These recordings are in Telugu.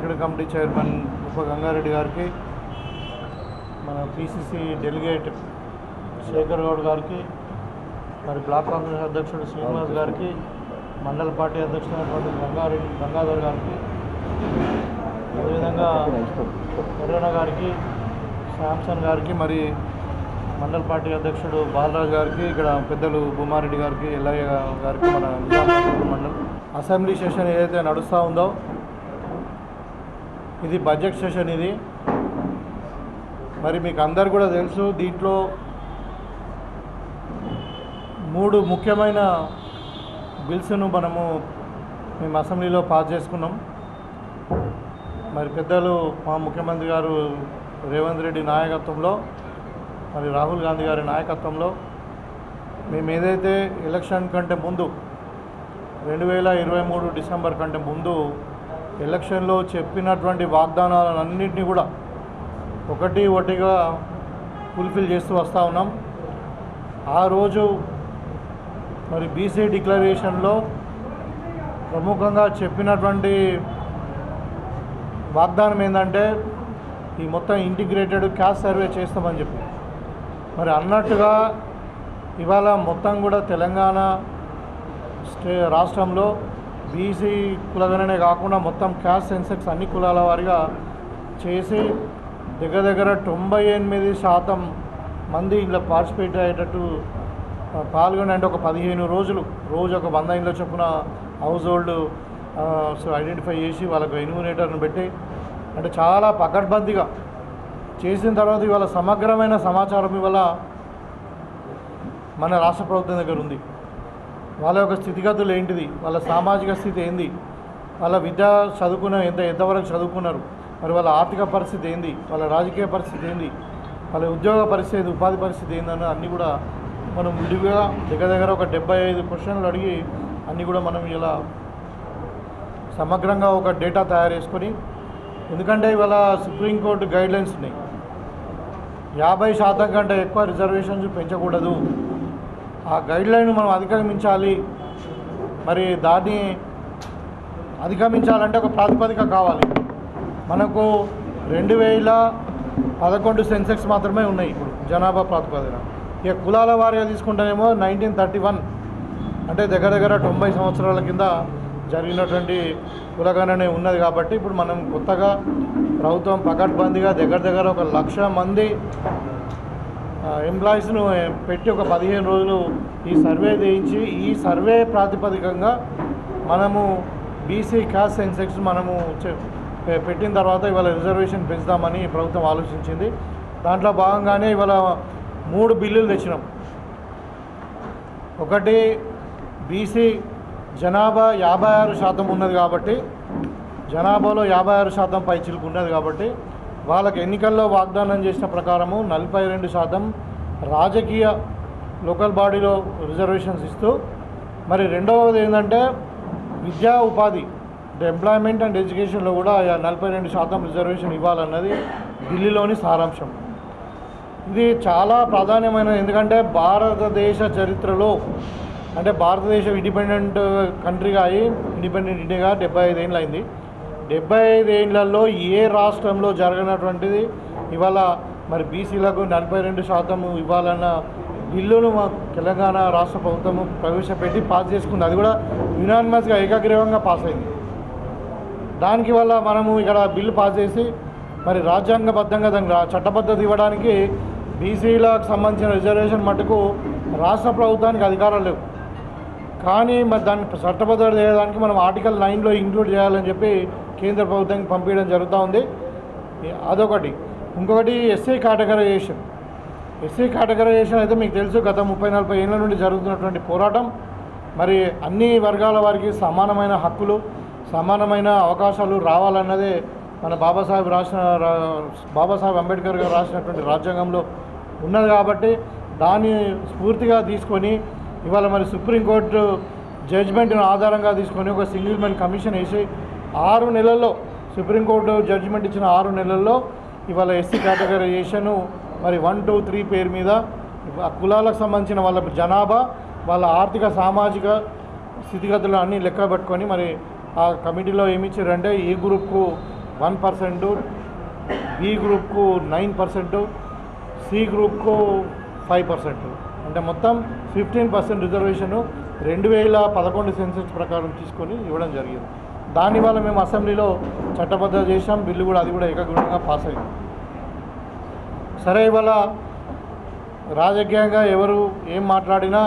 మార్కెట్ కమిటీ చైర్మన్ ఉప గంగారెడ్డి గారికి, మన పిసిసి డెలిగేట్ శేఖర్ గౌడ్ గారికి, మరి బ్లాక్ కాంగ్రెస్ అధ్యక్షుడు శ్రీనివాస్ గారికి, మండల పార్టీ అధ్యక్షుడు గంగాధర్ గారికి, అదేవిధంగా కరోనా గారికి, శాంసన్ గారికి, మరి మండల పార్టీ అధ్యక్షుడు బాలరాజు గారికి, ఇక్కడ పెద్దలు భూమారెడ్డి గారికి, ఎల్లయ్య గారికి, మన నిజామాబాద్ మండలం అసెంబ్లీ సెషన్ ఏదైతే నడుస్తూ ఉందో ఇది బడ్జెట్ సెషన్. ఇది మరి మీకు అందరు కూడా తెలుసు, దీంట్లో 3 ముఖ్యమైన బిల్స్ను మేము అసెంబ్లీలో పాస్ చేసుకున్నాం. మరి పెద్దలు మా ముఖ్యమంత్రి గారు రేవంత్ రెడ్డి నాయకత్వంలో, మరి రాహుల్ గాంధీ గారి నాయకత్వంలో మేము ఏదైతే ఎలక్షన్ కంటే ముందు 2023 డిసెంబర్ కంటే ముందు ఎలక్షన్లో చెప్పినటువంటి వాగ్దానాలన్నింటినీ కూడా ఒకటిగా ఫుల్ఫిల్ చేస్తూ వస్తూ ఉన్నాం. ఆ రోజు మరి బీసీ డిక్లరేషన్లో ప్రముఖంగా చెప్పినటువంటి వాగ్దానం ఏంటంటే ఈ మొత్తం ఇంటిగ్రేటెడ్ క్యాస్ట్ సర్వే చేస్తామని చెప్పి, మరి అన్నట్టుగా ఇవాళ మొత్తం కూడా తెలంగాణ రాష్ట్రంలో బీసీ కులగణనే కాకుండా మొత్తం క్యాస్ట్ సెన్సెక్స్ అన్ని కులాల వారిగా చేసి దగ్గర 98% మంది ఇంట్లో పార్టిసిపేట్ అయ్యేటట్టు పాల్గొని, అంటే ఒక 15 రోజులు రోజు ఒక 100 ఇండ్ల చొప్పున హౌస్ హోల్డ్ ఐడెంటిఫై చేసి వాళ్ళకు ఎన్యూమినేటర్ను పెట్టి, అంటే చాలా పకడ్బందీగా చేసిన తర్వాత ఇవాళ సమగ్రమైన సమాచారం ఇవాళ మన రాష్ట్ర ప్రభుత్వం దగ్గర ఉంది. వాళ్ళ యొక్క స్థితిగతులు ఏంటిది, వాళ్ళ సామాజిక స్థితి ఏంది, వాళ్ళ విద్య ఎంతవరకు చదువుకున్నారు, మరి వాళ్ళ ఆర్థిక పరిస్థితి ఏంది, వాళ్ళ రాజకీయ పరిస్థితి ఏంది, వాళ్ళ ఉద్యోగ పరిస్థితి, ఉపాధి పరిస్థితి ఏందని అన్నీ కూడా మనం విడిగా దగ్గర ఒక 75 క్వశ్చన్లు అడిగి అన్నీ కూడా మనం ఇలా సమగ్రంగా ఒక డేటా తయారు చేసుకొని, ఎందుకంటే ఇవాళ సుప్రీంకోర్టు గైడ్లైన్స్ ఉన్నాయి, 50% కంటే ఎక్కువ రిజర్వేషన్స్ పెంచకూడదు, ఆ గైడ్లైన్ మనం అధిగమించాలి. మరి దాన్ని అధిగమించాలంటే ఒక ప్రాతిపదిక కావాలి. మనకు 2011 సెన్సెక్స్ మాత్రమే ఉన్నాయి ఇప్పుడు జనాభా ప్రాతిపదిక. ఇక కులాల వారిగా తీసుకుంటేనేమో 1931, అంటే దగ్గర 90 సంవత్సరాల కింద జరిగినటువంటి కులగణనే ఉన్నది. కాబట్టి ఇప్పుడు మనం కొత్తగా ప్రభుత్వం పకడ్బందీగా దగ్గర ఒక 1,00,000 మంది ఎంప్లాయీస్ను పెట్టి ఒక 15 రోజులు ఈ సర్వే చేయించి, ఈ సర్వే ప్రాతిపదికంగా మనము బీసీ క్యాస్ట్ సెన్సెక్స్ మనము పెట్టిన తర్వాత ఇవాళ రిజర్వేషన్ పెంచుదామని ప్రభుత్వం ఆలోచించింది. దాంట్లో భాగంగానే ఇవాళ 3 బిల్లులు తెచ్చినాం. ఒకటి, బీసీ జనాభా 56% ఉన్నది కాబట్టి, జనాభాలో 56% పైచిలుకు ఉన్నది కాబట్టి వాళ్ళకి ఎన్నికల్లో వాగ్దానం చేసిన ప్రకారము 42% రాజకీయ లోకల్ బాడీలో రిజర్వేషన్స్ ఇస్తూ, మరి రెండవది ఏంటంటే విద్యా ఉపాధి, అంటే ఎంప్లాయ్మెంట్ అండ్ ఎడ్యుకేషన్లో కూడా 42% రిజర్వేషన్ ఇవ్వాలన్నది ఢిల్లీలోని సారాంశం. ఇది చాలా ప్రాధాన్యమైనది, ఎందుకంటే భారతదేశ చరిత్రలో, అంటే భారతదేశం ఇండిపెండెంట్ కంట్రీగా అయ్యి ఇండిపెండెంట్ ఇండియాగా 75 ఏళ్ళు అయింది. 75 ఏళ్లలో ఏ రాష్ట్రంలో జరగనటువంటిది ఇవాళ మరి బీసీలకు 42% ఇవ్వాలన్న బిల్లును మా తెలంగాణ రాష్ట్ర ప్రభుత్వము ప్రవేశపెట్టి పాస్ చేసుకుంది. అది కూడా యునానిమస్గా ఏకగ్రీవంగా పాస్ అయింది. దానికి వల్ల మనము ఇక్కడ బిల్లు పాస్ చేసి మరి రాజ్యాంగబద్ధంగా దానికి చట్టబద్ధత ఇవ్వడానికి బీసీలకు సంబంధించిన రిజర్వేషన్ మటుకు రాష్ట్ర ప్రభుత్వానికి అధికారాలు లేవు. కానీ మరి దాన్ని చట్టబద్ధత చేయడానికి మనం ఆర్టికల్ 9లో ఇంక్లూడ్ చేయాలని చెప్పి కేంద్ర ప్రభుత్వానికి పంపించడం జరుగుతూ ఉంది. అదొకటి. ఇంకొకటి ఎస్సీ కేటగరైజేషన్. ఎస్సీ కేటగరైజేషన్ అయితే మీకు తెలుసు, గత 30-40 ఏళ్ళ నుండి జరుగుతున్నటువంటి పోరాటం. మరి అన్ని వర్గాల వారికి సమానమైన హక్కులు, సమానమైన అవకాశాలు రావాలన్నదే మన బాబాసాహెబ్ అంబేద్కర్ గారు రాసినటువంటి రాజ్యాంగంలో ఉన్నది. కాబట్టి దాన్ని స్ఫూర్తిగా తీసుకొని ఇవాళ మరి సుప్రీంకోర్టు జడ్జిమెంట్ను ఆధారంగా తీసుకొని ఒక సింగిల్ మ్యాన్ కమిషన్ వేసి 6 నెలల్లో, సుప్రీంకోర్టు జడ్జిమెంట్ ఇచ్చిన 6 నెలల్లో ఇవాళ ఎస్సీ కేటగరైజేషను మరి 1, 2, 3 పేరు మీద కులాలకు సంబంధించిన వాళ్ళ జనాభా, వాళ్ళ ఆర్థిక సామాజిక స్థితిగతులు అన్నీ లెక్క పెట్టుకొని మరి ఆ కమిటీలో ఏమి ఇచ్చారంటే ఏ గ్రూప్కు 1%, బి గ్రూప్కు 9%, సి గ్రూప్కు 5%, అంటే మొత్తం 15% రిజర్వేషను 2011 సెన్సెస్ ప్రకారం తీసుకొని ఇవ్వడం జరిగింది. దానివల్ల మేము అసెంబ్లీలో చట్టబద్ధ చేసాం, బిల్లు కూడా అది కూడా ఏకగ్రీవంగా పాస్ అయింది. సరే, ఇవాళ రాజకీయంగా ఎవరు ఏం మాట్లాడినా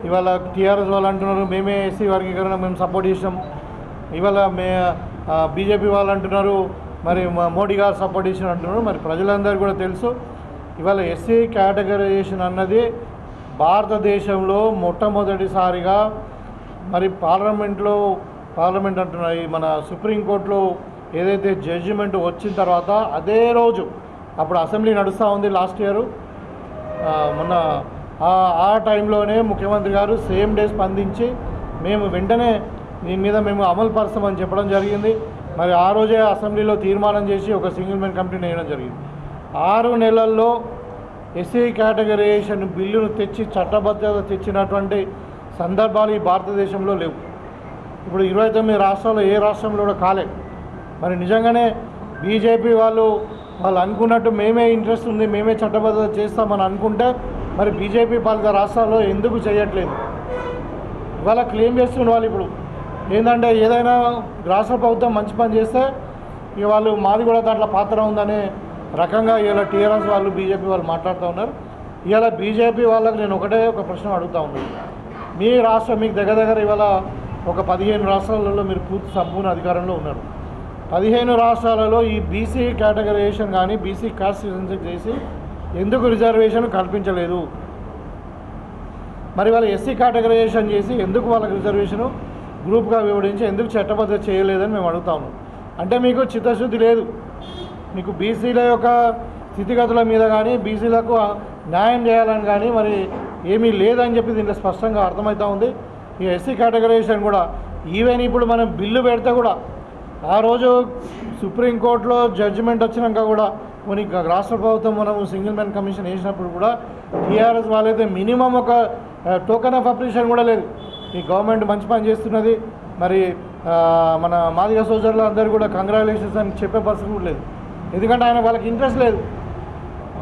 ఇవాళ టీఆర్ఎస్ వాళ్ళు అంటున్నారు మేమే ఎస్సీ వర్గీకరణ మేము సపోర్ట్ చేసాం, ఇవాళ బీజేపీ వాళ్ళు అంటున్నారు మరి మోడీ గారు సపోర్ట్ చేసిన అంటున్నారు. మరి ప్రజలందరికీ కూడా తెలుసు, ఇవాళ ఎస్సీ కేటగరైజేషన్ అన్నది భారతదేశంలో మొట్టమొదటిసారిగా మరి పార్లమెంట్ అంటున్నాయి మన సుప్రీంకోర్టులో ఏదైతే జడ్జిమెంట్ వచ్చిన తర్వాత అదే రోజు, అప్పుడు అసెంబ్లీ నడుస్తూ ఉంది లాస్ట్ ఇయర్, మొన్న ఆ టైంలోనే ముఖ్యమంత్రి గారు సేమ్ డే స్పందించి మేము వెంటనే దీని మీద మేము అమలు పరుస్తామని చెప్పడం జరిగింది. మరి ఆ రోజే అసెంబ్లీలో తీర్మానం చేసి ఒక సింగిల్ మెన్ కమిటీని వేయడం జరిగింది. 6 నెలల్లో ఎస్సీ కేటగరైజేషన్ బిల్లును తెచ్చి చట్టబద్ధత తెచ్చినటువంటి సందర్భాలు ఈ భారతదేశంలో లేవు. ఇప్పుడు 29 రాష్ట్రాల్లో ఏ రాష్ట్రంలో కూడా కాలేదు. మరి నిజంగానే బీజేపీ వాళ్ళు అనుకున్నట్టు మేమే ఇంట్రెస్ట్ ఉంది, మేమే చట్టబద్ధత చేస్తామని అనుకుంటే మరి బీజేపీ పాలిత రాష్ట్రాల్లో ఎందుకు చేయట్లేదు? ఇవాళ క్లెయిమ్ చేస్తున్న వాళ్ళు ఇప్పుడు ఏంటంటే ఏదైనా రాష్ట్ర ప్రభుత్వం మంచి పని చేస్తే ఇక వాళ్ళు మాది కూడా దాంట్లో పాత్ర ఉందనే రకంగా ఇవాళ టీఆర్ఎస్ వాళ్ళు బీజేపీ వాళ్ళు మాట్లాడుతూ ఉన్నారు. ఇవాళ బీజేపీ వాళ్ళకి నేను ఒక ప్రశ్న అడుగుతూ ఉన్నాను. మీ రాష్ట్రం మీకు దగ్గర ఇవాళ ఒక 15 రాష్ట్రాలలో మీరు పూర్తి సంపూర్ణ అధికారంలో ఉన్నారు. 15 రాష్ట్రాలలో ఈ బీసీ కేటగరైజేషన్ కానీ బీసీ కాస్ట్ సెన్సెస్ చేసి ఎందుకు రిజర్వేషన్ కల్పించలేదు? మరి వాళ్ళ ఎస్సీ కేటగరైజేషన్ చేసి ఎందుకు వాళ్ళకి రిజర్వేషను గ్రూప్గా వివరించి ఎందుకు చట్టబద్ధత చేయలేదని మేము అడుగుతాము. అంటే మీకు చిత్తశుద్ధి లేదు, మీకు బీసీల యొక్క స్థితిగతుల మీద కానీ బీసీలకు న్యాయం చేయాలని కానీ మరి ఏమీ లేదని చెప్పి దీంట్లో స్పష్టంగా అర్థమవుతూ ఉంది. ఈ ఎస్సీ కేటగరైజేషన్ కూడా ఈవెన్ ఇప్పుడు మనం బిల్లు పెడితే కూడా ఆ రోజు సుప్రీంకోర్టులో జడ్జిమెంట్ వచ్చినాక కూడా కొన్ని రాష్ట్ర ప్రభుత్వం మనం సింగిల్ మ్యాన్ కమిషన్ వేసినప్పుడు కూడా టీఆర్ఎస్ వాళ్ళైతే మినిమం ఒక టోకెన్ ఆఫ్ అప్రిషియేషన్ కూడా లేదు. ఈ గవర్నమెంట్ మంచి పని చేస్తున్నది, మరి మన మాదిగ సోదరులు అందరూ కూడా కంగ్రాచులేషన్స్ అని చెప్పే పరిస్థితి కూడా లేదు. ఎందుకంటే వాళ్ళకి ఇంట్రెస్ట్ లేదు,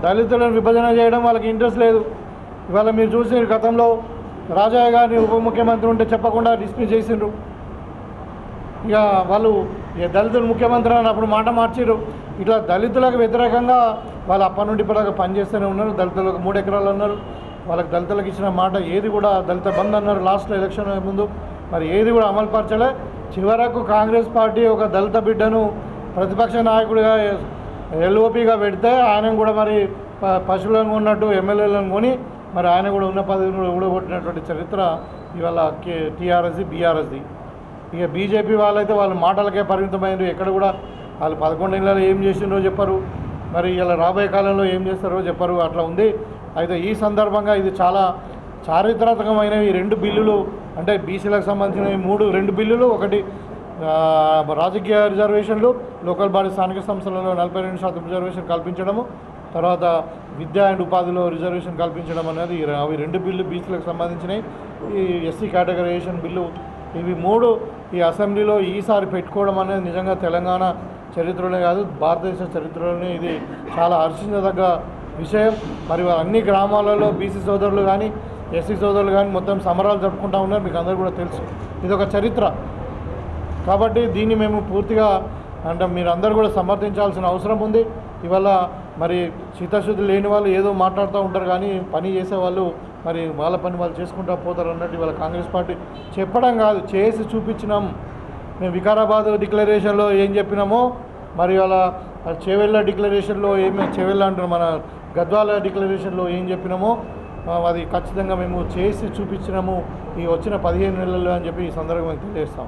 దళితులను విభజన చేయడం వాళ్ళకి ఇంట్రెస్ట్ లేదు. ఇవాళ మీరు చూసిన గతంలో రాజయ్య గారిని ఉప ముఖ్యమంత్రి ఉంటే చెప్పకుండా డిస్మిస్ చేసిండ్రు. ఇక వాళ్ళు దళితులు ముఖ్యమంత్రి అని అప్పుడు మాట మార్చిరు. ఇట్లా దళితులకు వ్యతిరేకంగా వాళ్ళు అప్పటి నుండి ఇప్పటిదాకా పనిచేస్తూనే ఉన్నారు. దళితులకు 3 ఎకరాలు అన్నారు, వాళ్ళకి దళితులకు ఇచ్చిన మాట ఏది కూడా దళిత బంద్ అన్నారు లాస్ట్ ఎలక్షన్ ముందు, మరి ఏది కూడా అమలుపరచలే. చివరకు కాంగ్రెస్ పార్టీ ఒక దళిత బిడ్డను ప్రతిపక్ష నాయకుడిగా ఎల్ఓపిగా పెడితే ఆయన కూడా మరి పశువులను ఉన్నట్టు ఎమ్మెల్యేలను కొని మరి ఆయన కూడా ఉన్న పదవిని కూడా ఊడగొట్టినటువంటి చరిత్ర ఇవాళ టీఆర్ఎస్ది బీఆర్ఎస్ది. ఇక బీజేపీ వాళ్ళైతే వాళ్ళ మాటలకే పరిమితమైనరు. ఎక్కడ కూడా వాళ్ళు 11 నెలలు ఏం చేసిండ్రో చెప్పరు, మరి ఇలా రాబోయే కాలంలో ఏం చేస్తారో చెప్పరు, అట్లా ఉంది. అయితే ఈ సందర్భంగా ఇది చాలా చారిత్రాత్మకమైనవి. ఈ 2 బిల్లులు అంటే బీసీలకు సంబంధించినవి 2 బిల్లులు, ఒకటి రాజకీయ రిజర్వేషన్లు, లోకల్ బాడీ స్థానిక సంస్థలలో 42% రిజర్వేషన్ కల్పించడము, తర్వాత విద్య అండ్ ఉపాధిలో రిజర్వేషన్ కల్పించడం అనేది అవి 2 బిల్లు బీసీలకు సంబంధించినవి. ఈ ఎస్సీ కేటగరైజేషన్ బిల్లు, ఇవి 3 ఈ అసెంబ్లీలో ఈసారి పెట్టుకోవడం అనేది నిజంగా తెలంగాణ చరిత్రలోనే కాదు భారతదేశ చరిత్రలోనే ఇది చాలా హర్షించదగ్గ విషయం. మరి అన్ని గ్రామాలలో బీసీ సోదరులు కానీ ఎస్సీ సోదరులు కానీ మొత్తం సమరాలు జరుపుకుంటూ ఉన్నారు, మీకు అందరూ కూడా తెలుసు. ఇది ఒక చరిత్ర కాబట్టి దీన్ని మేము పూర్తిగా అంటే మీరు అందరూ కూడా సమర్థించాల్సిన అవసరం ఉంది. ఇవాళ మరి చిత్తశుద్ధి లేని వాళ్ళు ఏదో మాట్లాడుతూ ఉంటారు, కానీ పని చేసేవాళ్ళు మరి వాళ్ళ పని వాళ్ళు చేసుకుంటూ పోతారు అన్నట్టు ఇవాళ కాంగ్రెస్ పార్టీ చెప్పడం కాదు, చేసి చూపించినాం. మేము వికారాబాద్ డిక్లరేషన్లో ఏం చెప్పినామో మరి వాళ్ళ చేవెళ్ళ డిక్లరేషన్లో చేవెళ్ళ అంటున్నాం, మన గద్వాల డిక్లరేషన్లో ఏం చెప్పినామో అది ఖచ్చితంగా మేము చేసి చూపించినాము ఈ వచ్చిన 15 నెలల్లో అని చెప్పి ఈ సందర్భంగా తెలియజేస్తాం.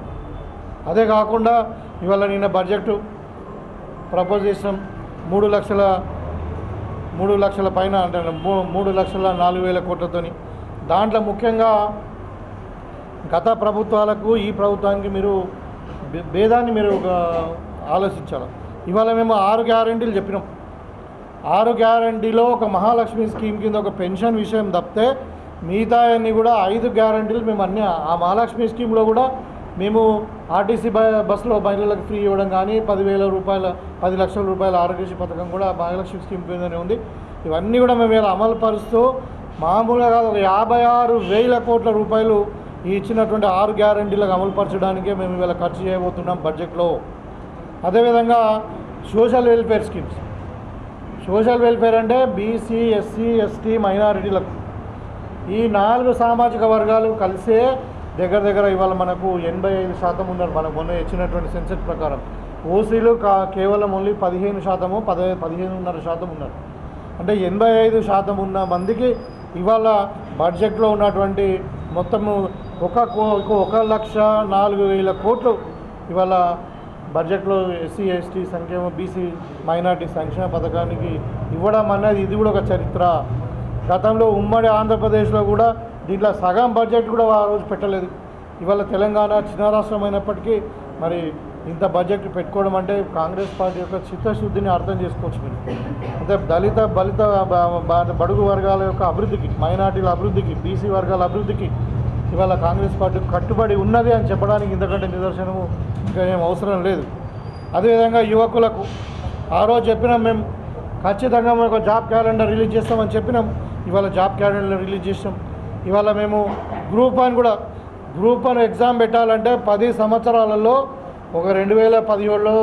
అదే కాకుండా ఇవాళ నిన్న బడ్జెట్ ప్రపోజ్ చేసినాం 3 లక్షల పైన, అంటే 3,04,000 కోట్లతోని. దాంట్లో ముఖ్యంగా గత ప్రభుత్వాలకు ఈ ప్రభుత్వానికి మీరు భేదాన్ని మీరు ఆలోచించాలి. ఇవాళ మేము 6 గ్యారంటీలు చెప్పినాం. 6 గ్యారంటీలో ఒక మహాలక్ష్మి స్కీమ్ కింద ఒక పెన్షన్ విషయం తప్పితే మిగతా అన్నీ కూడా 5 గ్యారంటీలు మేము అన్నీ ఆ మహాలక్ష్మి స్కీమ్లో కూడా మేము ఆర్టీసీ బస్సులో మహిళలకు ఫ్రీ ఇవ్వడం కానీ 10 లక్షల రూపాయల ఆరోగ్యశ్రీ పథకం కూడా మహాలక్ష్మి స్కీమ్ కిందనే ఉంది. ఇవన్నీ కూడా మేము ఇలా అమలు పరుస్తూ మామూలుగా కాదు ఒక 56,000 కోట్ల రూపాయలు ఈ ఇచ్చినటువంటి 6 గ్యారంటీలకు అమలుపరచడానికే మేము ఇవాళ ఖర్చు చేయబోతున్నాం బడ్జెట్లో. అదేవిధంగా social welfare schemes. Social welfare అంటే బీసీ, ఎస్సీ, ఎస్టీ, మైనారిటీలకు ఈ 4 సామాజిక వర్గాలు కలిసే దగ్గర ఇవాళ మనకు 85% ఉన్నారు. మనకు మొన్న ఇచ్చినటువంటి సెన్సెస్ ప్రకారం. ఓసీలు కేవలం ఓన్లీ 15%, 15.5% ఉన్నారు. అంటే 85% ఉన్న మందికి ఇవాళ బడ్జెట్లో ఉన్నటువంటి మొత్తము 1,04,000 కోట్లు ఇవాళ బడ్జెట్లో ఎస్సీ, ఎస్టీ సంక్షేమ, బీసీ, మైనార్టీ సంక్షేమ పథకానికి ఇవ్వడం అన్నది ఇది కూడా ఒక చరిత్ర. గతంలో ఉమ్మడి ఆంధ్రప్రదేశ్లో కూడా దీంట్లో సగం బడ్జెట్ కూడా ఆ రోజు పెట్టలేదు. ఇవాళ తెలంగాణ చిన్న రాష్ట్రం అయినప్పటికీ మరి ఇంత బడ్జెట్ పెట్టుకోవడం అంటే కాంగ్రెస్ పార్టీ యొక్క చిత్తశుద్ధిని అర్థం చేసుకోవచ్చు మీరు. అంటే దళిత బడుగు వర్గాల యొక్క అభివృద్ధికి, మైనార్టీల అభివృద్ధికి, బీసీ వర్గాల అభివృద్ధికి ఇవాళ కాంగ్రెస్ పార్టీ కట్టుబడి ఉన్నది అని చెప్పడానికి ఇంతకంటే నిదర్శనము ఇంకా ఏం అవసరం లేదు. అదేవిధంగా యువకులకు ఆ రోజు చెప్పినాం మేము, ఖచ్చితంగా మేము ఒక జాబ్ క్యాలెండర్ రిలీజ్ చేస్తామని చెప్పినాం. ఇవాళ జాబ్ క్యాలెండర్ రిలీజ్ చేస్తాం. ఇవాళ మేము గ్రూప్ 1 ఎగ్జామ్ పెట్టాలంటే 10 సంవత్సరాలలో ఒక 2017లో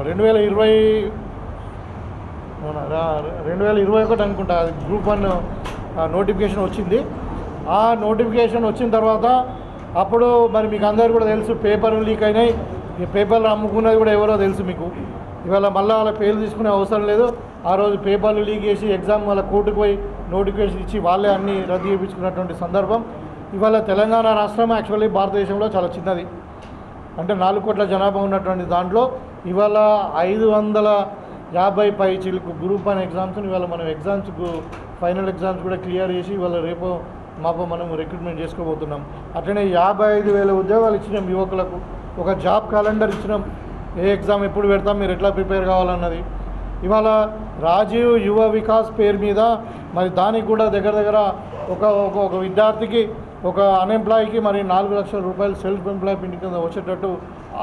2013లో 2021 అనుకుంటా గ్రూప్ 1 నోటిఫికేషన్ వచ్చింది. ఆ నోటిఫికేషన్ వచ్చిన తర్వాత అప్పుడు మరి మీకు అందరూ కూడా తెలుసు, పేపర్లు లీక్ అయినాయి. ఈ పేపర్లు అమ్ముకున్నది కూడా ఎవరో తెలుసు మీకు. ఇవాళ మళ్ళీ వాళ్ళ పేర్లు తీసుకునే అవసరం లేదు. ఆ రోజు పేపర్లు లీక్ చేసి ఎగ్జామ్ వాళ్ళ కోర్టుకు పోయి నోటిఫికేషన్ ఇచ్చి వాళ్ళే అన్నీ రద్దు చేయించుకున్నటువంటి సందర్భం. ఇవాళ తెలంగాణ రాష్ట్రం యాక్చువల్లీ భారతదేశంలో చాలా చిన్నది. అంటే 4 కోట్ల జనాభా ఉన్నటువంటి దాంట్లో ఇవాళ 550 పైచిలకు గ్రూప్ 1 ఎగ్జామ్స్ని ఇవాళ మనం ఫైనల్ ఎగ్జామ్స్ కూడా క్లియర్ చేసి ఇవాళ రేపు మాపో మనం రిక్రూట్మెంట్ చేసుకోబోతున్నాం. అట్లనే 55,000 ఉద్యోగాలు ఇచ్చినాం యువకులకు. ఒక జాబ్ క్యాలెండర్ ఇచ్చినాం, ఏ ఎగ్జామ్ ఎప్పుడు పెడతాం, మీరు ఎట్లా ప్రిపేర్ కావాలన్నది. ఇవాళ రాజీవ్ యువ వికాస్ పేరు మీద మరి దానికి కూడా దగ్గర ఒక విద్యార్థికి, ఒక అన్ఎంప్లాయీకి మరి 4 లక్షల రూపాయలు సెల్ఫ్ ఎంప్లాయ్మెంట్ కింద వచ్చేటట్టు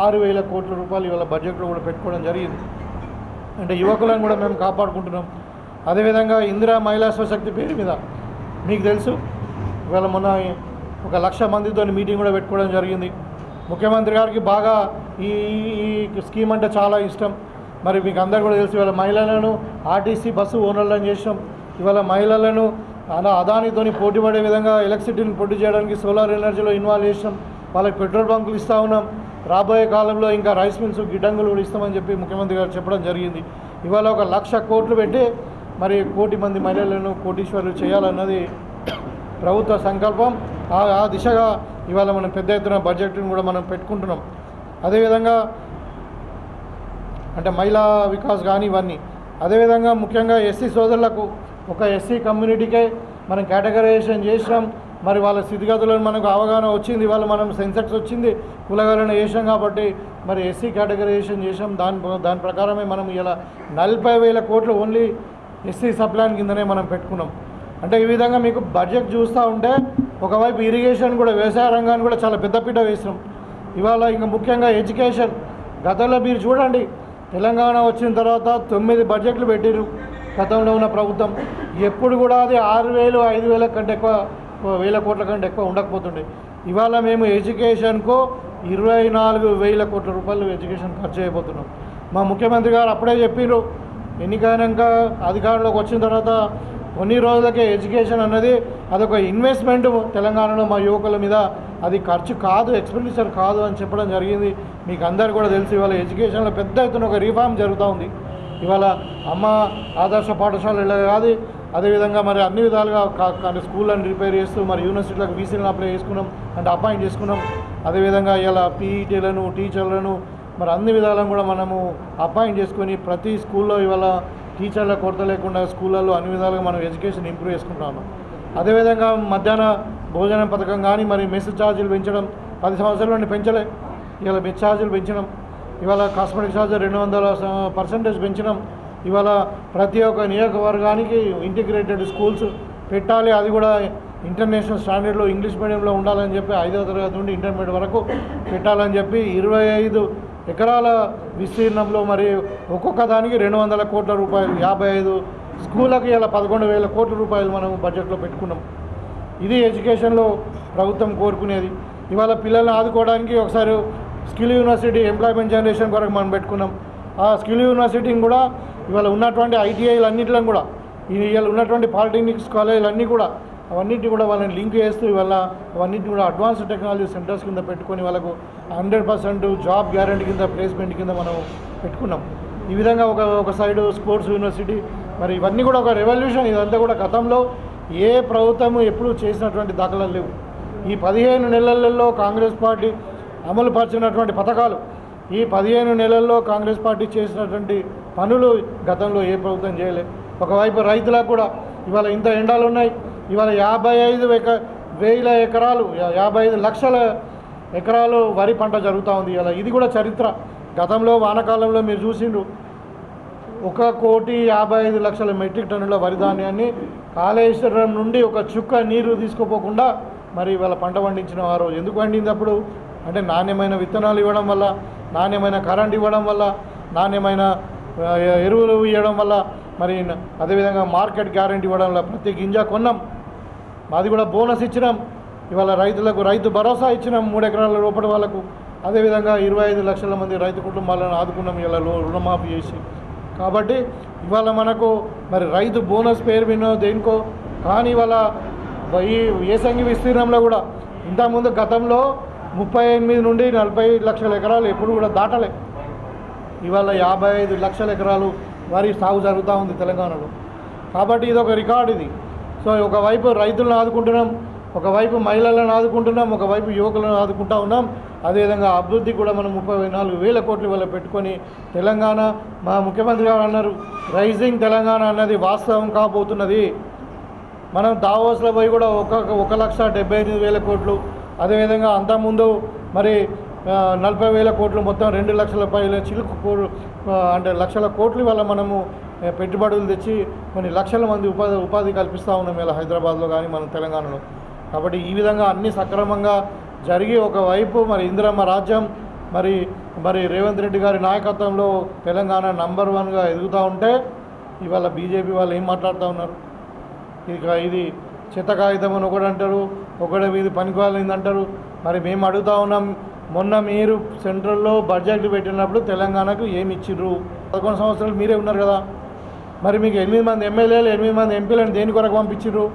6,000 కోట్ల రూపాయలు ఇవాళ బడ్జెట్లో కూడా పెట్టుకోవడం జరిగింది. అంటే యువకులను కూడా మేము కాపాడుకుంటున్నాం. అదేవిధంగా ఇందిరా మహిళా స్వశక్తి పేరు మీద మీకు తెలుసు, ఇవాళ మొన్న 1,00,000 మందితో మీటింగ్ కూడా పెట్టుకోవడం జరిగింది. ముఖ్యమంత్రి గారికి బాగా ఈ స్కీమ్ అంటే చాలా ఇష్టం. మరి మీకు అందరు కూడా తెలుసు, ఇవాళ మహిళలను ఆర్టీసీ బస్సు ఓనర్లను చేసాం. ఇవాళ మహిళలను అదానితోని పోటీ పడే విధంగా ఎలక్ట్రిసిటీని పొట్టి చేయడానికి సోలార్ ఎనర్జీలో ఇన్వాల్వ్ చేసాం. వాళ్ళకి పెట్రోల్ బంకులు ఇస్తూ ఉన్నాం. రాబోయే కాలంలో ఇంకా రైస్ మిల్స్, గిడ్డంగులు కూడా ఇస్తామని చెప్పి ముఖ్యమంత్రి గారు చెప్పడం జరిగింది. ఇవాళ 1,00,000 కోట్లు పెట్టి మరి 1 కోటి మంది మహిళలను కోటీశ్వరులు చేయాలన్నది ప్రభుత్వ సంకల్పం. ఆ దిశగా ఇవాళ మనం పెద్ద ఎత్తున బడ్జెట్ను కూడా మనం పెట్టుకుంటున్నాం. అదేవిధంగా అంటే మహిళా వికాస్ కానీ ఇవన్నీ. అదేవిధంగా ముఖ్యంగా ఎస్సీ సోదరులకు, ఒక ఎస్సీ కమ్యూనిటీకే మనం కేటగరైజేషన్ చేసినాం. మరి వాళ్ళ స్థితిగతులను మనకు అవగాహన వచ్చింది. ఇవాళ మనం సెన్సెక్స్ వచ్చింది, కులగణన చేసాం కాబట్టి మరి ఎస్సీ కేటగరైజేషన్ చేసాం. దాని ప్రకారమే మనం ఇలా 40,000 కోట్లు ఓన్లీ ఎస్సీ సప్లాన్ కిందనే మనం పెట్టుకున్నాం. అంటే ఈ విధంగా మీకు బడ్జెట్ చూస్తూ ఉంటే ఒకవైపు ఇరిగేషన్ కూడా, వ్యవసాయ రంగాన్ని కూడా చాలా పెద్దపీట వేసినాం. ఇవాళ ఇంకా ముఖ్యంగా ఎడ్యుకేషన్. గతంలో మీరు చూడండి, తెలంగాణ వచ్చిన తర్వాత 9 బడ్జెట్లు పెట్టారు గతంలో ఉన్న ప్రభుత్వం. ఎప్పుడు కూడా అది 6,000, 5,000 కంటే ఎక్కువ, 1,000 కోట్ల కంటే ఎక్కువ ఉండకపోతుండే. ఇవాళ మేము ఎడ్యుకేషన్కు 24,000 కోట్ల రూపాయలు ఎడ్యుకేషన్ ఖర్చు చేయబోతున్నాం. మా ముఖ్యమంత్రి గారు అప్పుడే చెప్పారు, ఎన్నికైనాక అధికారంలోకి వచ్చిన తర్వాత కొన్ని రోజులకే ఎడ్యుకేషన్ అన్నది అదొక ఇన్వెస్ట్మెంట్ తెలంగాణలో మా యువకుల మీద, అది ఖర్చు కాదు, ఎక్స్పెండిచర్ కాదు అని చెప్పడం జరిగింది. మీకు అందరు కూడా తెలుసు, ఇవాళ ఎడ్యుకేషన్లో పెద్ద ఎత్తున ఒక రిఫార్మ్ జరుగుతూ ఉంది. ఇవాళ అమ్మ ఆదర్శ పాఠశాలలు కాదు, అదేవిధంగా మరి అన్ని విధాలుగా స్కూళ్ళని రిపేర్ చేస్తూ మరి యూనివర్సిటీలకు వీసీలను అప్లై చేసుకున్నాం, అంటే అపాయింట్ చేసుకున్నాం. అదేవిధంగా ఇలా పీఈటీలను, టీచర్లను మరి అన్ని విధాలను కూడా మనము అపాయింట్ చేసుకొని ప్రతి స్కూల్లో ఇవాళ టీచర్ల కొరత లేకుండా స్కూళ్ళల్లో అన్ని విధాలుగా మనం ఎడ్యుకేషన్ ఇంప్రూవ్ చేసుకుంటాము. అదేవిధంగా మధ్యాహ్న భోజనం పథకం కానీ మరి మెస్ ఛార్జీలు పెంచడం, 10 సంవత్సరాల నుండి పెంచలే, ఇవాళ మెస్ ఛార్జీలు పెంచడం. ఇవాళ కాస్మెటిక్ ఛార్జ్ 200% పెంచడం. ఇవాళ ప్రతి ఒక్క నియోజకవర్గానికి ఇంటిగ్రేటెడ్ స్కూల్స్ పెట్టాలి, అది కూడా ఇంటర్నేషనల్ స్టాండర్డ్లో ఇంగ్లీష్ మీడియంలో ఉండాలని చెప్పి 5వ తరగతి నుండి ఇంటర్మీడియట్ వరకు పెట్టాలని చెప్పి 25 ఎకరాల విస్తీర్ణంలో మరి ఒక్కొక్క దానికి 200 కోట్ల రూపాయలు 55 స్కూళ్ళకి ఇలా 11,000 కోట్ల రూపాయలు మనం బడ్జెట్లో పెట్టుకున్నాం. ఇది ఎడ్యుకేషన్లో ప్రభుత్వం కోరుకునేది. ఇవాళ పిల్లల్ని ఆదుకోవడానికి ఒకసారి స్కిల్ యూనివర్సిటీ ఎంప్లాయ్మెంట్ జనరేషన్ కొరకు మనం పెట్టుకున్నాం. ఆ స్కిల్ యూనివర్సిటీని కూడా ఇవాళ ఉన్నటువంటి ఐటీఐలు అన్నింటిలో కూడా ఇవాళ ఉన్నటువంటి పాలిటెక్నిక్స్ కాలేజీలు కూడా అవన్నింటినీ కూడా వాళ్ళని లింక్ చేస్తూ ఇవాళ అవన్నింటినీ కూడా అడ్వాన్స్డ్ టెక్నాలజీ సెంటర్స్ కింద పెట్టుకొని వాళ్ళకు 100% జాబ్ గ్యారంటీ కింద ప్లేస్మెంట్ కింద మనం పెట్టుకున్నాం. ఈ విధంగా ఒక సైడు స్పోర్ట్స్ యూనివర్సిటీ మరి ఇవన్నీ కూడా ఒక రెవల్యూషన్. ఇదంతా కూడా గతంలో ఏ ప్రభుత్వం ఎప్పుడూ చేసినటువంటి దాఖలాలు లేవు. ఈ 15 నెలలలో కాంగ్రెస్ పార్టీ అమలు పరిచినటువంటి పథకాలు, ఈ 15 నెలల్లో కాంగ్రెస్ పార్టీ చేసినటువంటి పనులు గతంలో ఏ ప్రభుత్వం చేయలేదు. ఒకవైపు రైతులకు కూడా ఇవాళ ఇంత ఎండాలు ఉన్నాయి. ఇవాళ 55,000 ఎకరాలు 55 లక్షల ఎకరాలు వరి పంట జరుగుతూ ఉంది. ఇలా ఇది కూడా చరిత్ర. గతంలో వానాకాలంలో మీరు చూసిండ్రు 1,55,00,000 మెట్రిక్ టన్నుల వరి ధాన్యాన్ని కాళేశ్వరం నుండి ఒక చుక్క నీరు తీసుకుపోకుండా మరి ఇవాళ పంట పండించిన వారు. ఎందుకు పండినప్పుడు అంటే నాణ్యమైన విత్తనాలు ఇవ్వడం వల్ల, నాణ్యమైన కరెంట్ ఇవ్వడం వల్ల, నాణ్యమైన ఎరువులు ఇవ్వడం వల్ల, మరి అదేవిధంగా మార్కెట్ గ్యారెంటీ ఇవ్వడం వల్ల ప్రతి గింజ కొన్నాం. అది కూడా బోనస్ ఇచ్చినాం. ఇవాళ రైతులకు రైతు భరోసా ఇచ్చినాం 3 ఎకరాల లోపల వాళ్ళకు. అదేవిధంగా 25 లక్షల మంది రైతు కుటుంబాలను ఆదుకున్నాం ఇలా రుణమాఫీ చేసి. కాబట్టి ఇవాళ మనకు మరి రైతు బోనస్ పేరు వినో దేనికో కానీ ఇవాళ ఈ ఏసంగి విస్తీర్ణంలో కూడా ఇంతకుముందు గతంలో 38 నుండి 40 లక్షల ఎకరాలు ఎప్పుడు కూడా దాటలే. ఇవాళ 55 లక్షల ఎకరాలు వరి సాగు జరుగుతూ ఉంది తెలంగాణలో. కాబట్టి ఇది ఒక రికార్డు ఇది. సో ఒకవైపు రైతులను ఆదుకుంటున్నాం, ఒకవైపు మహిళలను ఆదుకుంటున్నాం, ఒకవైపు యువకులను ఆదుకుంటూ ఉన్నాం. అదేవిధంగా అభివృద్ధి కూడా మనం 34,000 కోట్లు వల్ల పెట్టుకొని తెలంగాణ మా ముఖ్యమంత్రి గారు అన్నారు రైజింగ్ తెలంగాణ అన్నది వాస్తవం కాబోతున్నది. మనం దావోస్లో పోయి కూడా 1,78,000 కోట్లు, అదేవిధంగా అంతకుముందు మరి 40,000 కోట్లు, మొత్తం 2 లక్షల పైన చిలుకు అంటే లక్షల కోట్లు వల్ల మనము పెట్టుబడులు తెచ్చి కొన్ని లక్షల మంది ఉపాధి కల్పిస్తూ ఉన్నాం ఇలా హైదరాబాద్లో కానీ మన తెలంగాణలో. కాబట్టి ఈ విధంగా అన్నీ సక్రమంగా జరిగి ఒకవైపు మరి ఇందిరమ్మ రాజ్యం మరి రేవంత్ రెడ్డి గారి నాయకత్వంలో తెలంగాణ నంబర్ 1గా ఎదుగుతూ ఉంటే ఇవాళ బీజేపీ వాళ్ళు ఏం మాట్లాడుతూ ఉన్నారు? ఇది చెత్త కాగితం అని ఒకటి అంటారు, ఒకటి ఇది పనికివాలింది అంటారు. మరి మేము అడుగుతూ ఉన్నాం, మొన్న మీరు సెంట్రల్లో బడ్జెట్ పెట్టినప్పుడు తెలంగాణకు ఏమి ఇచ్చిర్రు? 11 సంవత్సరాలు మీరే ఉన్నారు కదా. మరి మీకు 8 మంది ఎమ్మెల్యేలు 8 మంది ఎంపీలను దేని కొరకు పంపించిర్రు?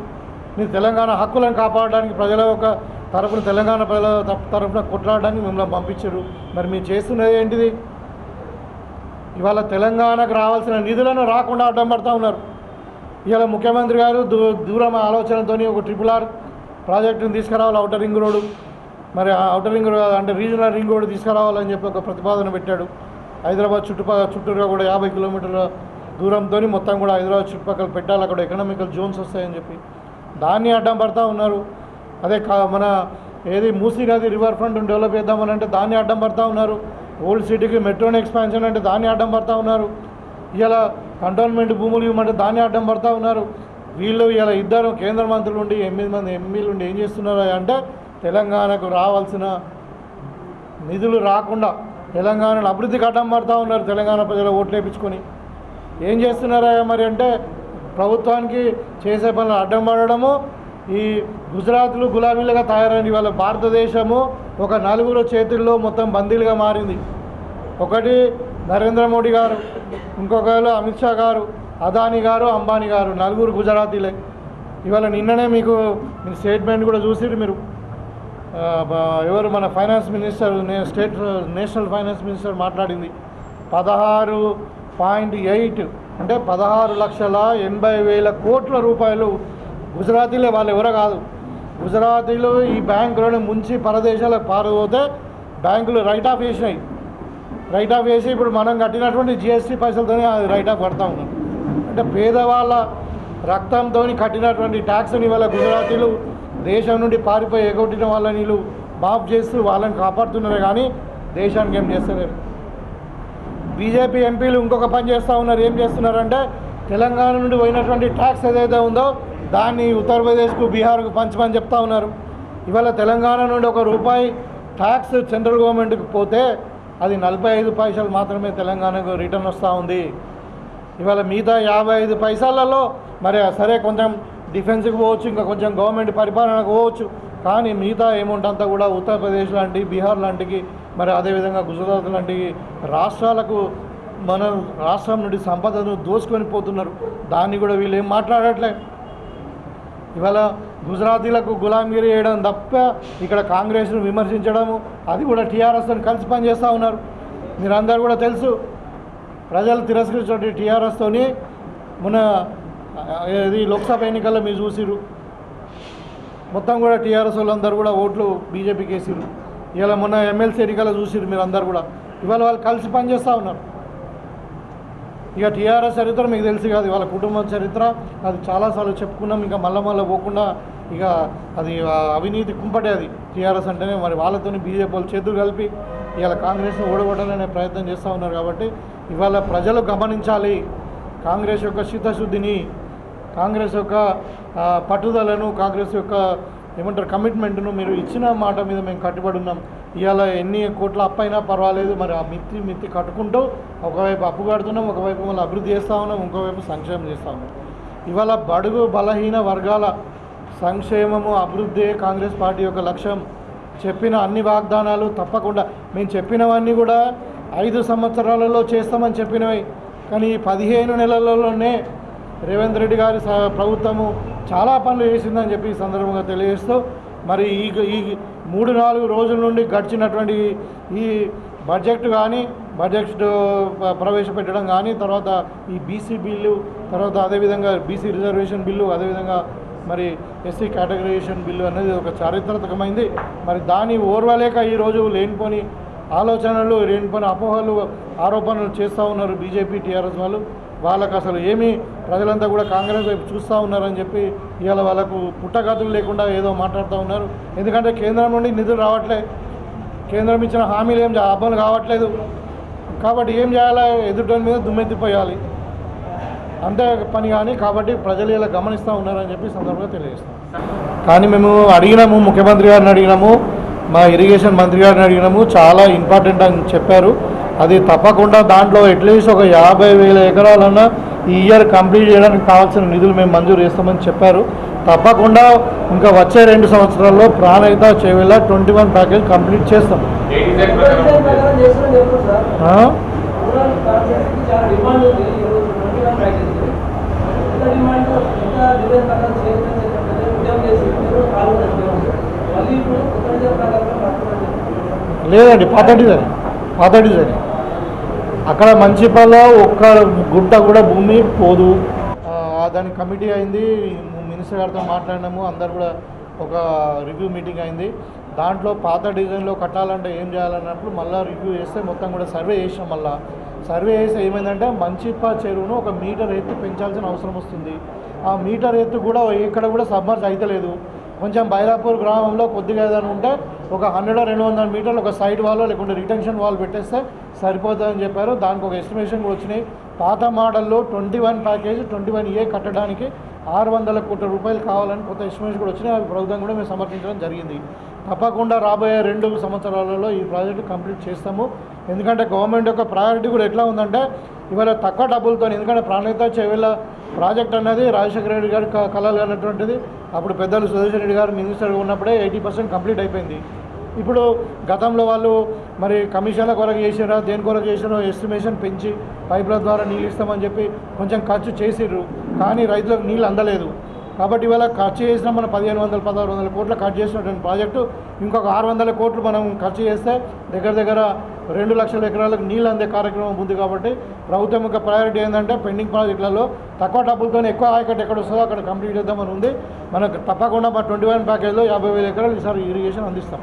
మీరు తెలంగాణ హక్కులను కాపాడడానికి ప్రజల యొక్క తరఫున తెలంగాణ ప్రజల తరఫున కొట్లాడడానికి మిమ్మల్ని పంపించారు. మరి మీరు చేస్తున్నది ఏంటిది? ఇవాళ తెలంగాణకు రావాల్సిన నిధులను రాకుండా అడ్డం పడుతూ ఉన్నారు. ఇవాళ ముఖ్యమంత్రి గారు దూరం ఆలోచనతో ఒక RRR ప్రాజెక్టును తీసుకురావాలి, ఔటర్ రింగ్ రోడ్డు, మరి ఔటర్ రింగ్ రోడ్ అంటే రీజనల్ రింగ్ రోడ్డు తీసుకురావాలని చెప్పి ఒక ప్రతిపాదన పెట్టాడు. హైదరాబాద్ చుట్టూగా కూడా 50 కిలోమీటర్ల దూరంతో మొత్తం కూడా హైదరాబాద్ చుట్టుపక్కల పెట్టాలి, అక్కడ ఎకనామికల్ జోన్స్ వస్తాయని చెప్పి దాన్ని అడ్డం పడుతూ ఉన్నారు. అదే మన మూసీ నది రివర్ ఫ్రంట్ డెవలప్ చేద్దామని అంటే దాన్ని అడ్డం పడుతూ ఉన్నారు. ఓల్డ్ సిటీకి మెట్రోని ఎక్స్పాన్షన్ అంటే దాన్ని అడ్డం పడుతూ ఉన్నారు. ఇలా కంటోన్మెంట్ భూములు ఇవ్వమంటే దాన్ని అడ్డం పడుతూ ఉన్నారు. వీళ్ళు ఇలా ఇద్దరు కేంద్ర మంత్రులు ఉండి 8 మంది ఎంపీలు ఉండి ఏం చేస్తున్నారు అంటే తెలంగాణకు రావాల్సిన నిధులు రాకుండా తెలంగాణను అభివృద్ధికి అడ్డం పడుతూ ఉన్నారు. తెలంగాణ ప్రజలు ఓట్లు వేయించుకొని ఏం చేస్తున్నారా మరి అంటే ప్రభుత్వానికి చేసే పనులు అడ్డం పడడము. ఈ గుజరాత్లు గులాబీలుగా తయారైన వాళ్ళ భారతదేశము ఒక 4 చేతుల్లో మొత్తం బందీలుగా మారింది. ఒకటి నరేంద్ర మోడీ గారు, ఇంకొకరు అమిత్ షా గారు, అదానీ గారు, అంబానీ గారు, 4 గుజరాతీలే. ఇవాళ నిన్ననే మీకు స్టేట్మెంట్ కూడా చూసిరు మీరు. ఎవరు మన finance minister national finance minister మాట్లాడింది 16.8 అంటే 16,80,000 కోట్ల రూపాయలు గుజరాతీలే. వాళ్ళు ఎవరో కాదు, గుజరాతీలు ఈ బ్యాంకులను ముంచి పరదేశాలకు పారిపోతే బ్యాంకులు రైట్ ఆఫ్ చేసినాయి. రైట్ ఆఫ్ చేసి ఇప్పుడు మనం కట్టినటువంటి జిఎస్టీ పైసలతోనే అది రైట్ ఆఫ్ కడతా ఉన్నాం. అంటే పేదవాళ్ళ రక్తంతో కట్టినటువంటి ట్యాక్స్ని వాళ్ళ గుజరాతీలు దేశం నుండి పారిపోయి ఎగొట్టిన వాళ్ళని వీళ్ళు మాఫ్ చేస్తూ వాళ్ళని కాపాడుతున్నారు, కానీ దేశానికి ఏం చేస్తలేరు. బీజేపీ ఎంపీలు ఇంకొక పని చేస్తూ ఉన్నారు. ఏం చేస్తున్నారంటే తెలంగాణ నుండి పోయినటువంటి ట్యాక్స్ ఏదైతే ఉందో దాన్ని ఉత్తరప్రదేశ్కు బీహార్కు పంచమని చెప్తా ఉన్నారు. ఇవాళ తెలంగాణ నుండి ₹1 ట్యాక్స్ సెంట్రల్ గవర్నమెంట్కి పోతే అది 45 పైసలు మాత్రమే తెలంగాణకు రిటర్న్ వస్తూ ఉంది. ఇవాళ మిగతా 55 పైసలలో మరి సరే కొంచెం డిఫెన్స్కి పోవచ్చు, ఇంకా కొంచెం గవర్నమెంట్ పరిపాలనకు పోవచ్చు, కానీ మిగతా అమౌంట్ అంతా కూడా ఉత్తరప్రదేశ్ లాంటి బీహార్ లాంటికి మరి అదేవిధంగా గుజరాత్ లాంటి రాష్ట్రాలకు మన రాష్ట్రం నుండి సంపదను దోచుకొని పోతున్నారు. దాన్ని కూడా వీళ్ళు ఏం మాట్లాడట్లే. ఇవాళ గుజరాతీలకు గులాంగిరి చేయడం తప్ప ఇక్కడ కాంగ్రెస్ను విమర్శించడము, అది కూడా టీఆర్ఎస్తో కలిసి పనిచేస్తూ ఉన్నారు. మీరందరూ కూడా తెలుసు, ప్రజలు తిరస్కరించిన టీఆర్ఎస్తోని మొన్న ఇది లోక్సభ ఎన్నికల్లో మీరు చూసిరు, మొత్తం కూడా టీఆర్ఎస్ వాళ్ళందరూ కూడా ఓట్లు బీజేపీకి వేసిరు. ఇలా మొన్న ఎమ్మెల్సీ ఎన్నికల్లో చూసిరు మీరు అందరు కూడా. ఇవాళ వాళ్ళు కలిసి పనిచేస్తూ ఉన్నారు. ఇక టీఆర్ఎస్ చరిత్ర మీకు తెలిసి కాదు, వాళ్ళ కుటుంబం చరిత్ర అది చాలాసార్లు చెప్పుకున్నాం. ఇంకా మళ్ళీ పోకుండా ఇక అది అవినీతి కుంపటే అది టీఆర్ఎస్ అంటేనే. మరి వాళ్ళతో బీజేపీ వాళ్ళు చేతులు కలిపి ఇవాళ కాంగ్రెస్ను ఓడగొట్టాలనే ప్రయత్నం చేస్తూ ఉన్నారు. కాబట్టి ఇవాళ ప్రజలు గమనించాలి కాంగ్రెస్ యొక్క చిత్తశుద్ధిని, కాంగ్రెస్ యొక్క పట్టుదలను, కాంగ్రెస్ యొక్క ఏమంటారు కమిట్మెంట్ను. మీరు ఇచ్చిన మాట మీద మేము కట్టుబడి ఉన్నాం. ఇవాళ ఎన్ని కోట్ల అప్పు అయినా పర్వాలేదు, మరి ఆ మిత్తి కట్టుకుంటూ ఒకవైపు అప్పు కడుతున్నాం, ఒకవైపు మళ్ళీ అభివృద్ధి చేస్తూ ఉన్నాం, ఇంకోవైపు సంక్షేమం చేస్తూ ఉన్నాం. ఇవాళ బడుగు బలహీన వర్గాల సంక్షేమము అభివృద్ధి కాంగ్రెస్ పార్టీ యొక్క లక్ష్యం. చెప్పిన అన్ని వాగ్దానాలు తప్పకుండా మేము చెప్పినవన్నీ కూడా 5 సంవత్సరాలలో చేస్తామని చెప్పినవి, కానీ ఈ 15 నెలలలోనే రేవంత్ రెడ్డి గారి ప్రభుత్వము చాలా పనులు చేసిందని చెప్పి ఈ సందర్భంగా తెలియజేస్తూ, మరి ఈ 3-4 రోజుల నుండి గడిచినటువంటి ఈ బడ్జెట్ కానీ, బడ్జెట్ ప్రవేశపెట్టడం కానీ, తర్వాత ఈ బీసీ బిల్లు, తర్వాత అదేవిధంగా బీసీ రిజర్వేషన్ బిల్లు, అదేవిధంగా మరి ఎస్సీ కేటగరైజేషన్ బిల్లు అనేది ఒక చారిత్రాత్మకమైంది. మరి దాన్ని ఓర్వలేక ఈరోజు లేనిపోని ఆలోచనలు, లేనిపోని అపోహలు, ఆరోపణలు చేస్తూ ఉన్నారు బీజేపీ టీఆర్ఎస్ వాళ్ళు. వాళ్ళకు అసలు ఏమీ ప్రజలంతా కూడా కాంగ్రెస్ వైపు చూస్తూ ఉన్నారని చెప్పి ఇవాళ వాళ్ళకు పుట్టగతులు లేకుండా ఏదో మాట్లాడుతూ ఉన్నారు. ఎందుకంటే కేంద్రం నుండి నిధులు రావట్లే, కేంద్రం ఇచ్చిన హామీలు ఏం అమలు కావట్లేదు. కాబట్టి ఏం చేయాలి, ఎదుటి మీద దుమ్మెత్తిపోయాలి అంతే పని. కానీ కాబట్టి ప్రజలు ఇలా గమనిస్తూ ఉన్నారని చెప్పి సందర్భంగా తెలియజేస్తాం. కానీ మేము అడిగినాము, ముఖ్యమంత్రి గారిని అడిగినాము, మా ఇరిగేషన్ మంత్రి గారిని అడిగినాము, చాలా ఇంపార్టెంట్ అని చెప్పారు. అది తప్పకుండా దాంట్లో అట్లీస్ట్ ఒక 50,000 ఎకరాలన్నా ఈ ఇయర్ కంప్లీట్ చేయడానికి కావాల్సిన నిధులు మేము మంజూరు చేస్తామని చెప్పారు. తప్పకుండా ఇంకా వచ్చే 2 సంవత్సరాల్లో ప్రాణహిత చేవేళ 21 ప్యాకేజ్ కంప్లీట్ చేస్తాం. లేదండి, పాత డిజైన్ అక్కడ మంచిపల్లిలో ఒక్క గుంట కూడా భూమి పోదు. దానికి కమిటీ అయింది, మినిస్టర్ గారితో మాట్లాడినాము, అందరు కూడా ఒక రివ్యూ మీటింగ్ అయింది. దాంట్లో పాత డిజైన్లో కట్టాలంటే ఏం చేయాలన్నప్పుడు మళ్ళీ రివ్యూ చేస్తే మొత్తం కూడా సర్వే చేసాం. మళ్ళీ సర్వే చేసి ఏమైందంటే మంచిప చెరువును 1 మీటర్ ఎత్తు పెంచాల్సిన అవసరం వస్తుంది. ఆ మీటర్ ఎత్తు కూడా ఇక్కడ కూడా సబ్మర్జ్ అయితలేదు. కొంచెం బైరాపూర్ గ్రామంలో కొద్దిగా ఏదైనా ఉంటే ఒక 100-200 మీటర్లు ఒక సైడ్ వాల్ లేకుంటే రిటెన్షన్ వాల్ పెట్టేస్తే సరిపోతుందని చెప్పారు. దానికి ఒక ఎస్టిమేషన్ కూడా వచ్చినాయి. పాత మోడల్లో 21 ప్యాకేజ్ 21A కట్టడానికి 600 కోట్ల రూపాయలు కావాలని కొత్త ఎస్టిమేషన్ కూడా వచ్చినాయి. అవి ప్రభుత్వం కూడా మేము సమర్పించడం జరిగింది. తప్పకుండా రాబోయే 2 సంవత్సరాలలో ఈ ప్రాజెక్టు కంప్లీట్ చేస్తాము. ఎందుకంటే గవర్నమెంట్ యొక్క ప్రయారిటీ కూడా ఎట్లా ఉందంటే ఇవాళ తక్కువ డబ్బులతో, ఎందుకంటే ప్రాణహిత చేవేళ ప్రాజెక్ట్ అన్నది రాజశేఖర రెడ్డి గారి కళలు అన్నటువంటిది. అప్పుడు పెద్దలు సుదర్శన్ రెడ్డి గారు మినిస్టర్గా ఉన్నప్పుడే 80% కంప్లీట్ అయిపోయింది. ఇప్పుడు గతంలో వాళ్ళు మరి కమిషన్ల కొరకు చేసినారా, దేని కొరకు చేసినారో ఎస్టిమేషన్ పెంచి పైపుల ద్వారా నీళ్ళు ఇస్తామని చెప్పి కొంచెం ఖర్చు చేసిర్రు, కానీ రైతులకు నీళ్ళు అందలేదు. కాబట్టి ఇవాళ ఖర్చు చేసిన మనం 1500-1600 కోట్లు ఖర్చు చేసినటువంటి ప్రాజెక్టు ఇంకొక 600 కోట్లు మనం ఖర్చు చేస్తే దగ్గర 2 లక్షల ఎకరాలకు నీళ్ళు అందే కార్యక్రమం ఉంది. కాబట్టి ప్రభుత్వం యొక్క ప్రయారిటీ ఏంటంటే పెండింగ్ ప్రాజెక్టులలో తక్కువ డబ్బులతో ఎక్కువ ఆయకట్టు ఎక్కడ వస్తుందో అక్కడ కంప్లీట్ చేద్దామని ఉంది. మనకు తప్పకుండా మా 21 ప్యాకేజ్లో 50,000 ఎకరాలు ఈసారి ఇరిగేషన్ అందిస్తాం.